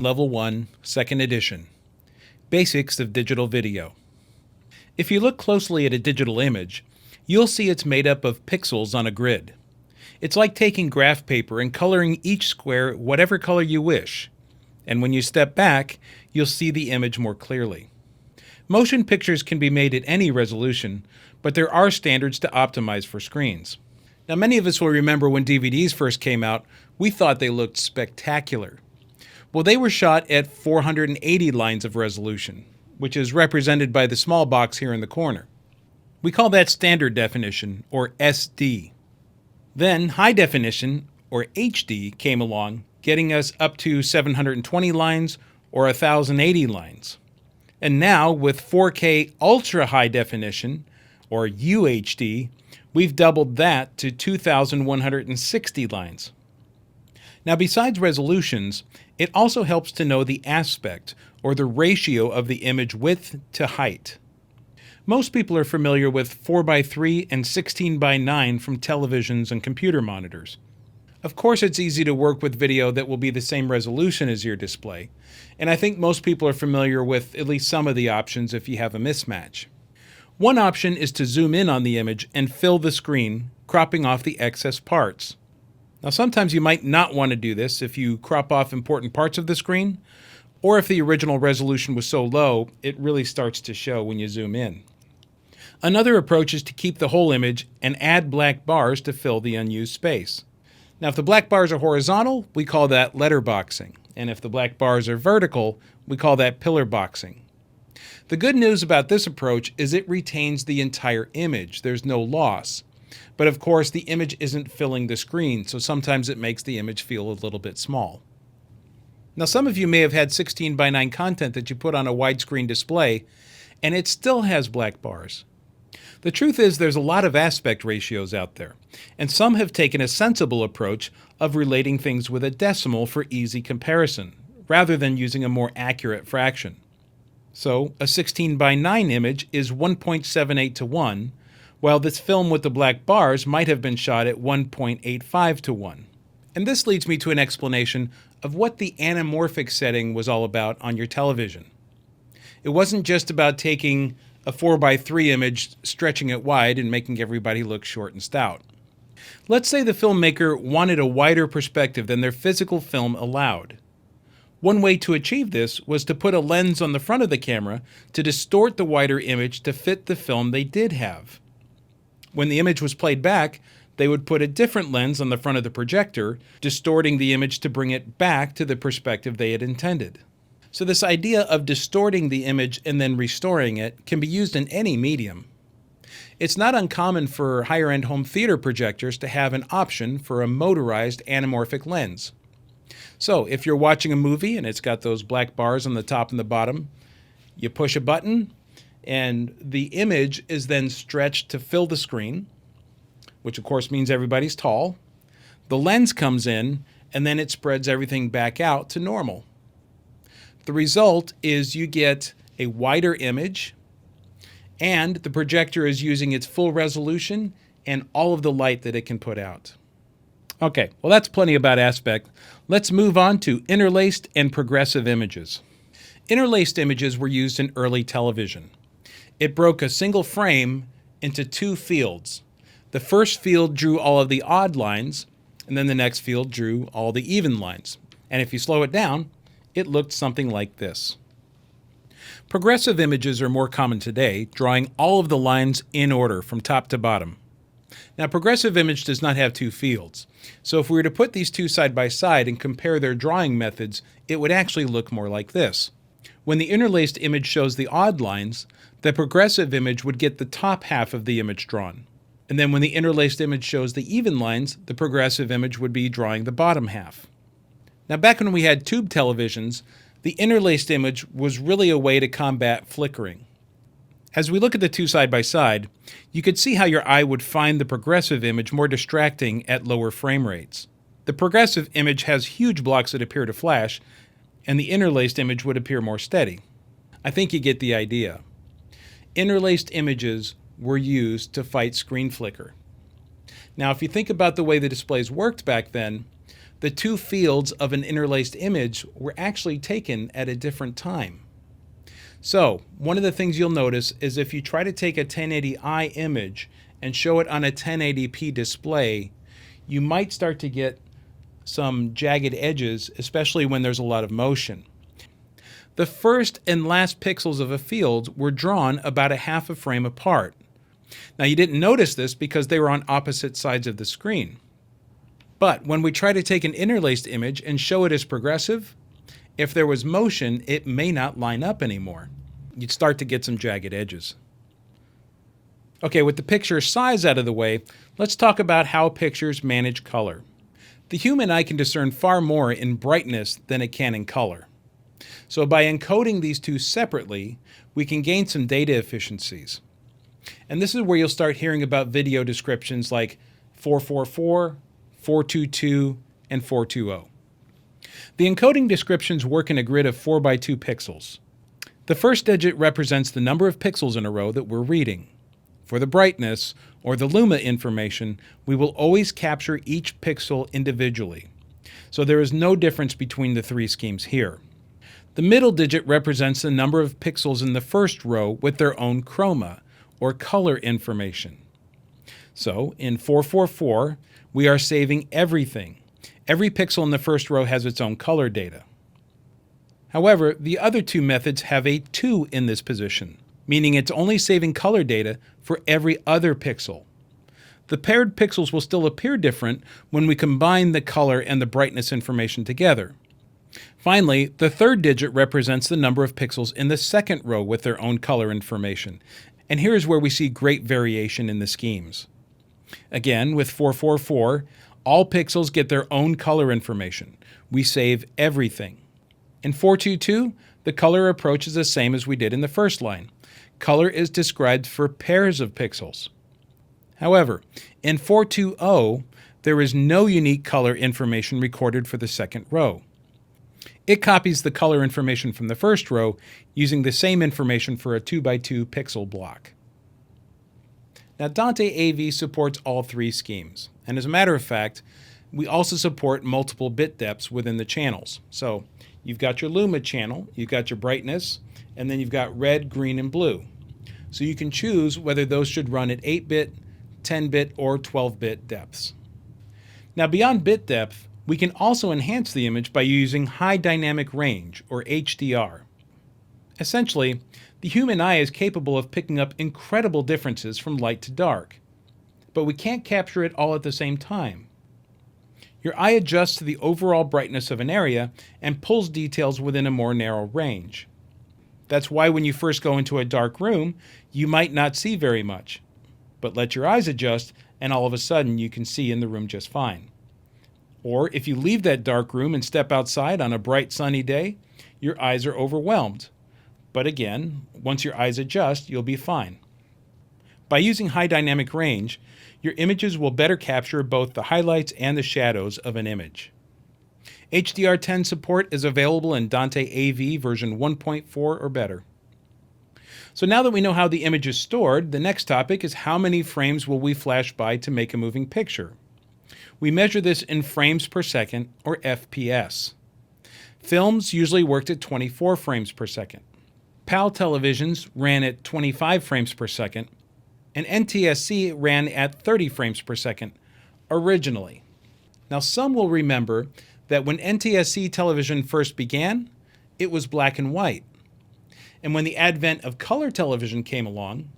Level 1, Second Edition. Basics of Digital Video. If you look closely at a digital image, you'll see it's made up of pixels on a grid. It's like taking graph paper and coloring each square whatever color you wish. And when you step back, you'll see the image more clearly. Motion pictures can be made at any resolution, but there are standards to optimize for screens. Now, many of us will remember when DVDs first came out, we thought they looked spectacular. Well, they were shot at 480 lines of resolution, which is represented by the small box here in the corner. We call that standard definition, or SD. Then high definition, or HD, came along, getting us up to 720 lines or 1080 lines. And now, with 4K ultra high definition, or UHD, we've doubled that to 2160 lines. Now, besides resolutions, it also helps to know the aspect, or the ratio of the image width to height. Most people are familiar with 4:3 and 16:9 from televisions and computer monitors. Of course, it's easy to work with video that will be the same resolution as your display, and I think most people are familiar with at least some of the options if you have a mismatch. One option is to zoom in on the image and fill the screen, cropping off the excess parts. Now, sometimes you might not want to do this if you crop off important parts of the screen, or if the original resolution was so low, it really starts to show when you zoom in. Another approach is to keep the whole image and add black bars to fill the unused space. Now, if the black bars are horizontal, we call that letterboxing, and if the black bars are vertical, we call that pillar boxing. The good news about this approach is it retains the entire image. There's no loss. But of course, the image isn't filling the screen, so sometimes it makes the image feel a little bit small. Now, some of you may have had 16:9 content that you put on a widescreen display, and it still has black bars. The truth is there's a lot of aspect ratios out there, and some have taken a sensible approach of relating things with a decimal for easy comparison, rather than using a more accurate fraction. So, a 16:9 image is 1.78 to 1, while this film with the black bars might have been shot at 1.85 to 1. And this leads me to an explanation of what the anamorphic setting was all about on your television. It wasn't just about taking a 4:3 image, stretching it wide, and making everybody look short and stout. Let's say the filmmaker wanted a wider perspective than their physical film allowed. One way to achieve this was to put a lens on the front of the camera to distort the wider image to fit the film they did have. When the image was played back, they would put a different lens on the front of the projector, distorting the image to bring it back to the perspective they had intended. So this idea of distorting the image and then restoring it can be used in any medium. It's not uncommon for higher-end home theater projectors to have an option for a motorized anamorphic lens. So if you're watching a movie and it's got those black bars on the top and the bottom, you push a button and the image is then stretched to fill the screen, which of course means everybody's tall. The lens comes in and then it spreads everything back out to normal. The result is you get a wider image, and the projector is using its full resolution and all of the light that it can put out. Okay, well, that's plenty about aspect. Let's move on to interlaced and progressive images. Interlaced images were used in early television. It broke a single frame into two fields. The first field drew all of the odd lines, and then the next field drew all the even lines. And if you slow it down, it looked something like this. Progressive images are more common today, drawing all of the lines in order from top to bottom. Now, progressive image does not have two fields, so if we were to put these two side by side and compare their drawing methods, it would actually look more like this. When the interlaced image shows the odd lines, the progressive image would get the top half of the image drawn. And then when the interlaced image shows the even lines, the progressive image would be drawing the bottom half. Now, back when we had tube televisions, the interlaced image was really a way to combat flickering. As we look at the two side by side, you could see how your eye would find the progressive image more distracting at lower frame rates. The progressive image has huge blocks that appear to flash, and the interlaced image would appear more steady. I think you get the idea. Interlaced images were used to fight screen flicker. Now, if you think about the way the displays worked back then, The two fields of an interlaced image were actually taken at a different time. So, one of the things you'll notice is if you try to take a 1080i image and show it on a 1080p display, you might start to get some jagged edges, especially when there's a lot of motion. The first and last pixels of a field were drawn about a half a frame apart. Now, you didn't notice this because they were on opposite sides of the screen. But when we try to take an interlaced image and show it as progressive, if there was motion, it may not line up anymore. You'd start to get some jagged edges. Okay, with the picture size out of the way, let's talk about how pictures manage color. The human eye can discern far more in brightness than it can in color. So by encoding these two separately, we can gain some data efficiencies. And this is where you'll start hearing about video descriptions like 444, 422, and 420. The encoding descriptions work in a grid of 4 by 2 pixels. The first digit represents the number of pixels in a row that we're reading. For the brightness, or the luma information, we will always capture each pixel individually. So there is no difference between the three schemes here. The middle digit represents the number of pixels in the first row with their own chroma, or color information. So in 444, we are saving everything. Every pixel in the first row has its own color data. However, the other two methods have a 2 in this position, meaning it's only saving color data for every other pixel. The paired pixels will still appear different when we combine the color and the brightness information together. Finally, the third digit represents the number of pixels in the second row with their own color information. And here's where we see great variation in the schemes. Again, with 444, all pixels get their own color information. We save everything. In 422, the color approach is the same as we did in the first line. Color is described for pairs of pixels. However, in 420, there is no unique color information recorded for the second row. It copies the color information from the first row using the same information for a 2 by 2 pixel block. Now, Dante AV supports all three schemes, and as a matter of fact, we also support multiple bit depths within the channels. So you've got your luma channel, you've got your brightness, and then you've got red, green, and blue. So you can choose whether those should run at 8-bit, 10-bit, or 12-bit depths. Now, beyond bit depth, we can also enhance the image by using high dynamic range, or HDR. Essentially, the human eye is capable of picking up incredible differences from light to dark, but we can't capture it all at the same time. Your eye adjusts to the overall brightness of an area and pulls details within a more narrow range. That's why when you first go into a dark room, you might not see very much, but let your eyes adjust and all of a sudden you can see in the room just fine. Or if you leave that dark room and step outside on a bright sunny day, your eyes are overwhelmed. But again, once your eyes adjust, you'll be fine. By using high dynamic range, your images will better capture both the highlights and the shadows of an image. HDR10 support is available in Dante AV version 1.4 or better. So now that we know how the image is stored, the next topic is how many frames will we flash by to make a moving picture. We measure this in frames per second, or FPS. Films usually worked at 24 frames per second. PAL televisions ran at 25 frames per second, and NTSC ran at 30 frames per second originally. Now, some will remember that when NTSC television first began, it was black and white. And when the advent of color television came along,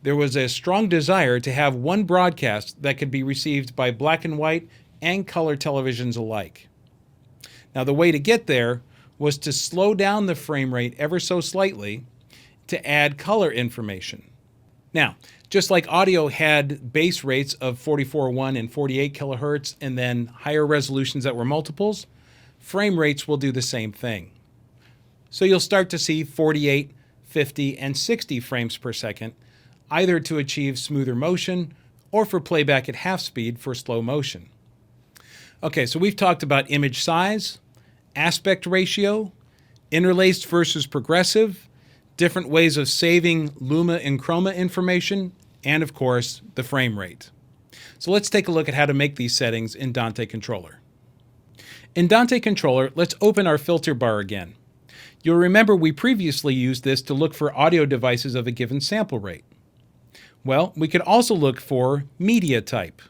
there was a strong desire to have one broadcast that could be received by black and white and color televisions alike. Now, the way to get there was to slow down the frame rate ever so slightly to add color information. Now, just like audio had base rates of 44.1 and 48 kilohertz and then higher resolutions that were multiples, frame rates will do the same thing. So you'll start to see 48, 50, and 60 frames per second, either to achieve smoother motion or for playback at half speed for slow motion. Okay, so we've talked about image size, aspect ratio, interlaced versus progressive, different ways of saving luma and chroma information, and of course, the frame rate. So let's take a look at how to make these settings in Dante Controller. In Dante Controller, let's open our filter bar again. You'll remember we previously used this to look for audio devices of a given sample rate. Well, we could also look for media type.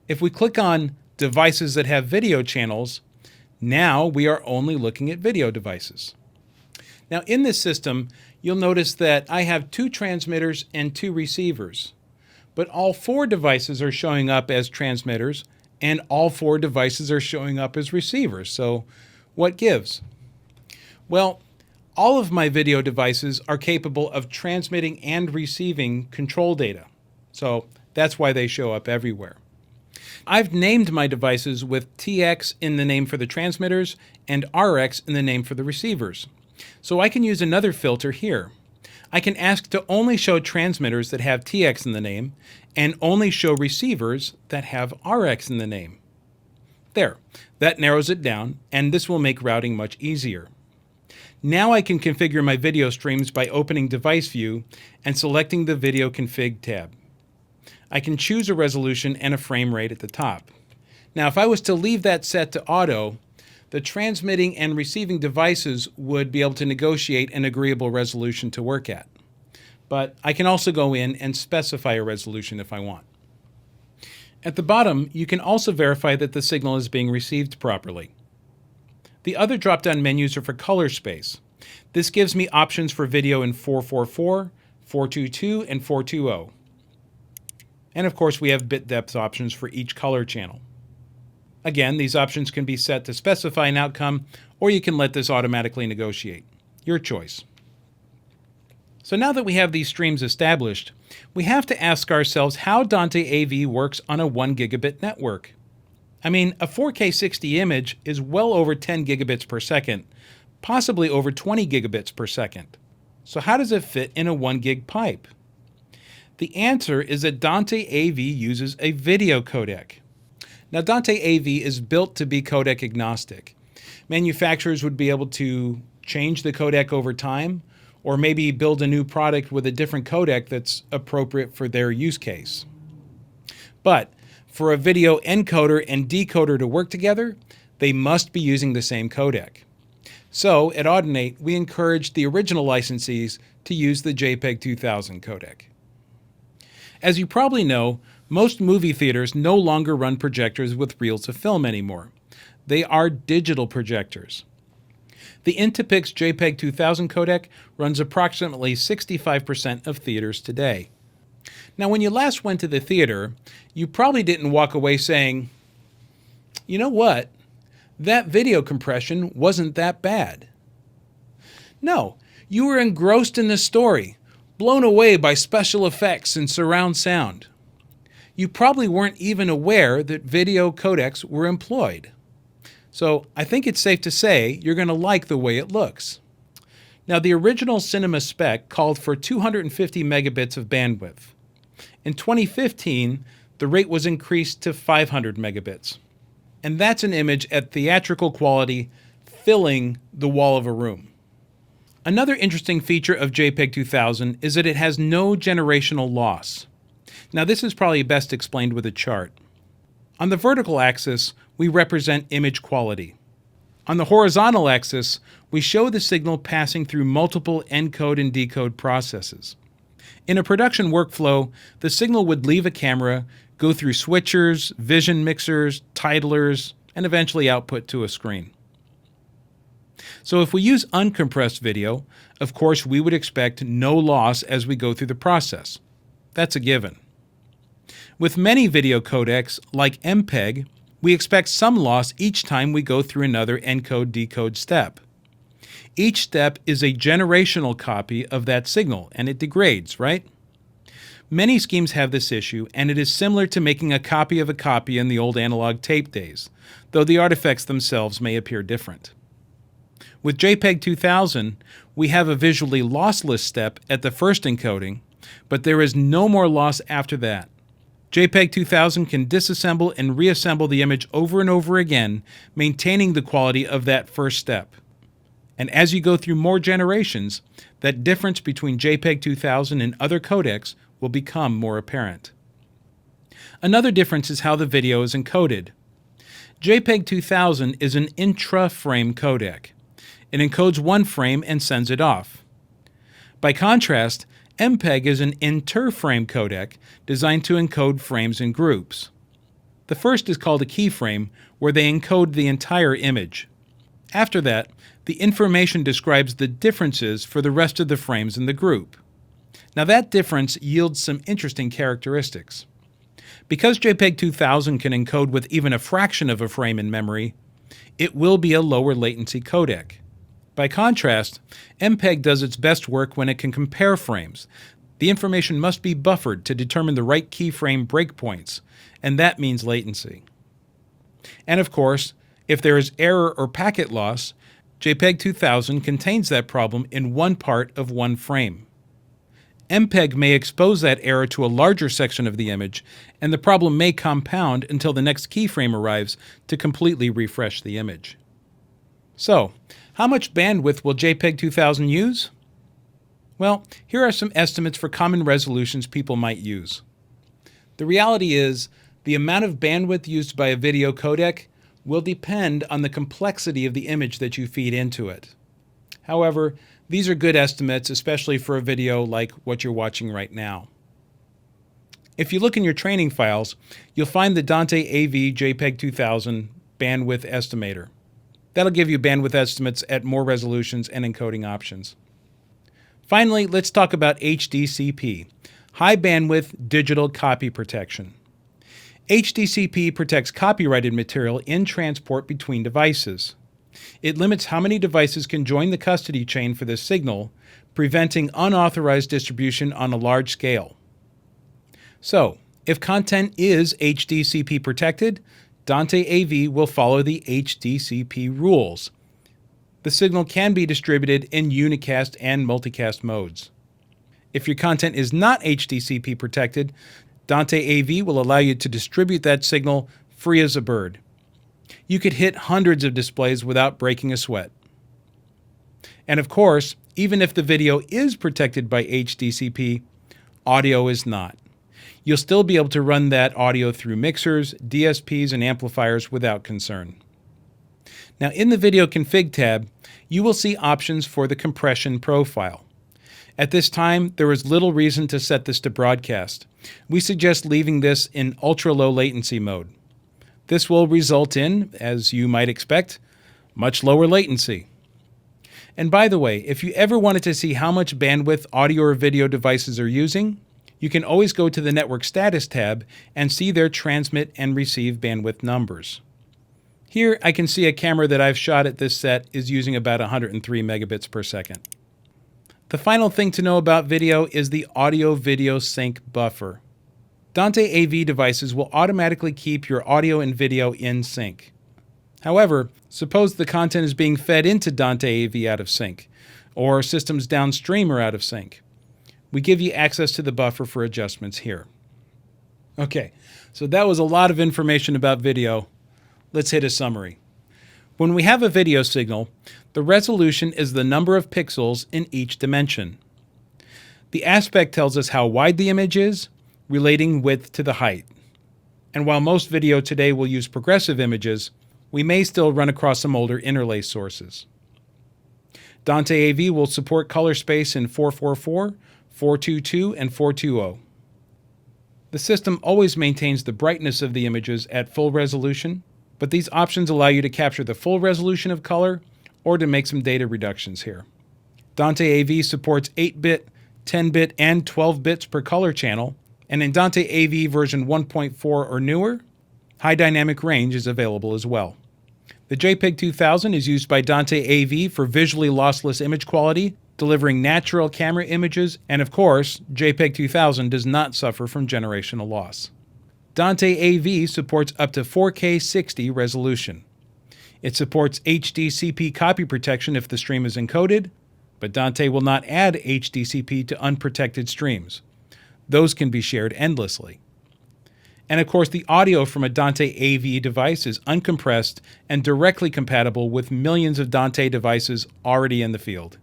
If we click on devices that have video channels, now we are only looking at video devices. Now in this system, you'll notice that I have 2 transmitters and 2 receivers, but all 4 devices are showing up as transmitters and all 4 devices are showing up as receivers. So what gives? Well, all of my video devices are capable of transmitting and receiving control data. So that's why they show up everywhere. I've named my devices with TX in the name for the transmitters and RX in the name for the receivers. So I can use another filter here. I can ask to only show transmitters that have TX in the name and only show receivers that have RX in the name. There, that narrows it down, and this will make routing much easier. Now I can configure my video streams by opening Device View and selecting the Video Config tab. I can choose a resolution and a frame rate at the top. Now if I was to leave that set to auto, the transmitting and receiving devices would be able to negotiate an agreeable resolution to work at. But I can also go in and specify a resolution if I want. At the bottom, you can also verify that the signal is being received properly. The other drop-down menus are for color space. This gives me options for video in 444, 422, and 420. And of course, we have bit depth options for each color channel. Again, these options can be set to specify an outcome, or you can let this automatically negotiate. Your choice. So now that we have these streams established, we have to ask ourselves how Dante AV works on a 1 gigabit network. I mean, a 4K 60 image is well over 10 gigabits per second, possibly over 20 gigabits per second. So how does it fit in a 1 gig pipe? The answer is that Dante AV uses a video codec. Now, Dante AV is built to be codec agnostic. Manufacturers would be able to change the codec over time, or maybe build a new product with a different codec that's appropriate for their use case. But for a video encoder and decoder to work together, they must be using the same codec. So at Audinate, we encourage the original licensees to use the JPEG 2000 codec. As you probably know, most movie theaters no longer run projectors with reels of film anymore. They are digital projectors. The Intipix JPEG 2000 codec runs approximately 65% of theaters today. Now, when you last went to the theater, you probably didn't walk away saying, you know what, that video compression wasn't that bad. No, you were engrossed in the story, blown away by special effects and surround sound. You probably weren't even aware that video codecs were employed. So I think it's safe to say you're going to like the way it looks. Now, the original cinema spec called for 250 megabits of bandwidth. In 2015, the rate was increased to 500 megabits. And that's an image at theatrical quality filling the wall of a room. Another interesting feature of JPEG 2000 is that it has no generational loss. Now, this is probably best explained with a chart. On the vertical axis, we represent image quality. On the horizontal axis, we show the signal passing through multiple encode and decode processes. In a production workflow, the signal would leave a camera, go through switchers, vision mixers, titlers, and eventually output to a screen. So if we use uncompressed video, of course we would expect no loss as we go through the process. That's a given. With many video codecs, like MPEG, we expect some loss each time we go through another encode-decode step. Each step is a generational copy of that signal, and it degrades, right? Many schemes have this issue, and it is similar to making a copy of a copy in the old analog tape days, though the artifacts themselves may appear different. With JPEG 2000, we have a visually lossless step at the first encoding, but there is no more loss after that. JPEG 2000 can disassemble and reassemble the image over and over again, maintaining the quality of that first step. And as you go through more generations, that difference between JPEG 2000 and other codecs will become more apparent. Another difference is how the video is encoded. JPEG 2000 is an intra-frame codec. It encodes one frame and sends it off. By contrast, MPEG is an inter-frame codec designed to encode frames in groups. The first is called a keyframe, where they encode the entire image. After that, the information describes the differences for the rest of the frames in the group. Now that difference yields some interesting characteristics. Because JPEG 2000 can encode with even a fraction of a frame in memory, it will be a lower latency codec. By contrast, MPEG does its best work when it can compare frames. The information must be buffered to determine the right keyframe breakpoints, and that means latency. And of course, if there is error or packet loss, JPEG 2000 contains that problem in one part of one frame. MPEG may expose that error to a larger section of the image, and the problem may compound until the next keyframe arrives to completely refresh the image. So, how much bandwidth will JPEG 2000 use? Well, here are some estimates for common resolutions people might use. The reality is, the amount of bandwidth used by a video codec will depend on the complexity of the image that you feed into it. However, these are good estimates, especially for a video like what you're watching right now. If you look in your training files, you'll find the Dante AV JPEG 2000 bandwidth estimator. That'll give you bandwidth estimates at more resolutions and encoding options. Finally, let's talk about HDCP, High Bandwidth Digital Copy Protection. HDCP protects copyrighted material in transport between devices. It limits how many devices can join the custody chain for this signal, preventing unauthorized distribution on a large scale. So, if content is HDCP protected, Dante AV will follow the HDCP rules. The signal can be distributed in unicast and multicast modes. If your content is not HDCP protected, Dante AV will allow you to distribute that signal free as a bird. You could hit hundreds of displays without breaking a sweat. And of course, even if the video is protected by HDCP, audio is not. You'll still be able to run that audio through mixers, DSPs, and amplifiers without concern. Now in the Video Config tab, you will see options for the compression profile. At this time, there is little reason to set this to broadcast. We suggest leaving this in ultra-low latency mode. This will result in, as you might expect, much lower latency. And by the way, if you ever wanted to see how much bandwidth audio or video devices are using, you can always go to the Network Status tab and see their transmit and receive bandwidth numbers. Here I can see a camera that I've shot at this set is using about 103 megabits per second. The final thing to know about video is the audio-video sync buffer. Dante AV devices will automatically keep your audio and video in sync. However, suppose the content is being fed into Dante AV out of sync, or systems downstream are out of sync. We give you access to the buffer for adjustments here. Okay, so that was a lot of information about video. Let's hit a summary. When we have a video signal, the resolution is the number of pixels in each dimension. The aspect tells us how wide the image is, relating width to the height. And while most video today will use progressive images, we may still run across some older interlace sources. Dante AV will support color space in 444, 422, and 420. The system always maintains the brightness of the images at full resolution, but these options allow you to capture the full resolution of color or to make some data reductions here. Dante AV supports 8-bit, 10-bit, and 12 bits per color channel, and in Dante AV version 1.4 or newer, high dynamic range is available as well. The JPEG 2000 is used by Dante AV for visually lossless image quality, delivering natural camera images, and of course, JPEG 2000 does not suffer from generational loss. Dante AV supports up to 4K 60 resolution. It supports HDCP copy protection if the stream is encoded, but Dante will not add HDCP to unprotected streams. Those can be shared endlessly. And of course, the audio from a Dante AV device is uncompressed and directly compatible with millions of Dante devices already in the field.